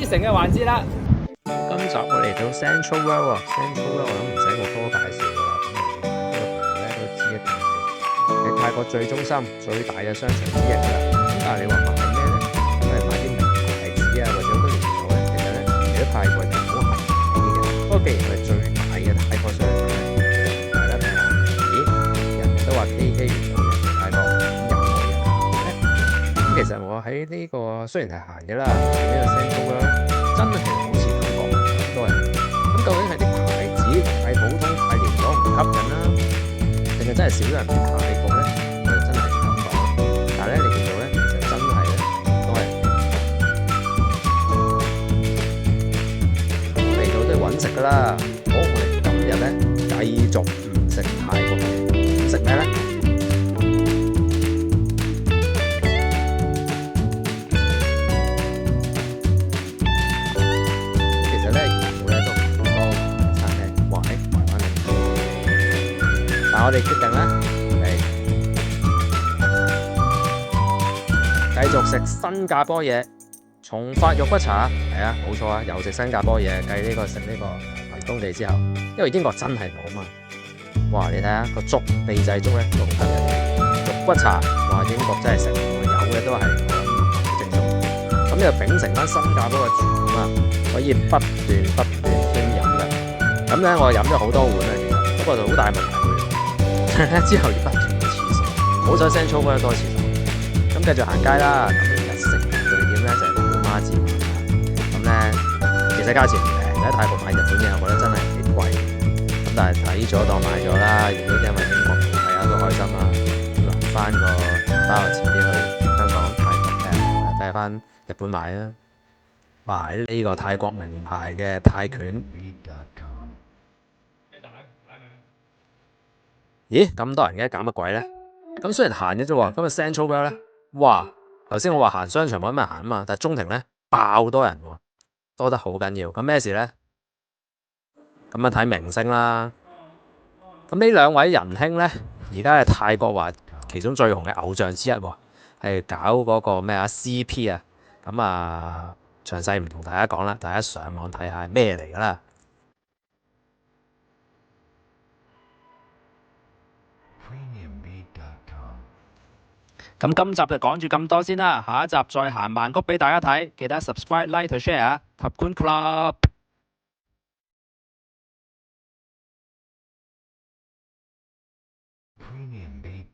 誠嘅環節啦。今集我嚟到 Central World 喎，Central World 我諗唔使我多介紹噶啦，咁呢個朋友咧都知一定係泰國最中心、最大嘅商場之一噶啦。咁但係你話買咩咧？都係買啲名牌子啊，或者好多年貨咧。其實咧，如果泰國就好行啲嘅。不過既然佢係最大嘅泰國商場咧，大家睇下，咦？人都話 KK 元老人泰國有冇人行咧？咁其實我喺呢個雖然係行嘅啦，呢個 Central World 真係好似泰國咁多人。咁究竟係啲牌子太普通、太廉價唔吸引啦，定係真係少咗人去泰國咧？我就真係唔敢講。但係咧，你見到咧，其實真係咧都係嚟到都係揾食噶啦。好，我哋今日咧繼續唔食泰國嘢，咁食咩咧？其實咧，我咧都好多餐廳話喺台灣嚟，但係我哋決定咧係繼續食新加坡嘢，重發肉骨茶。係啊，冇錯啊，又食新加坡嘢，繼呢個食呢個雲東地之後，因為英國真係冇嘛。哇！你睇下個粥秘製粥咧都好得人，肉骨茶哇！英國真係食，有嘅都係我諗好正宗。咁就秉承翻新加坡嘅傳統啦，可以不斷添飲嘅。咁咧我飲咗好多碗啦，其實不過就好大問題喎。之後要不斷去廁所，好彩 Central World 多廁所。咁繼續行街啦，咁日食最點咧就係老媽子飯啦。咁咧其實價錢唔平，喺泰國買日本嘢，我覺得真係幾貴。咁但係睇咗當買咗啦，亦都因為英國冇睇下都開心啦。留翻個包遲啲去香港、泰國睇翻日本買啦。買呢個泰國名牌嘅泰拳。咦，咁多人嘅，搞乜鬼咧？咁雖然閒嘅啫喎，今日 Central World 咧，哇！頭先我話行商場冇乜人行啊嘛，但係中庭咧爆多人喎，多得好緊要。咁咩事咧？咁啊睇明星啦。咁呢兩位仁兄咧，而家係泰國話其中最紅嘅偶像之一喎，係搞嗰個咩啊 CP 啊。咁啊，詳細唔同大家講啦，大家上網睇下係咩嚟噶啦。咁今集就講住咁多先啦，下一集再行曼谷俾大家睇，記得 subscribe、like 同 share 啊，塔官 club。Premium beat.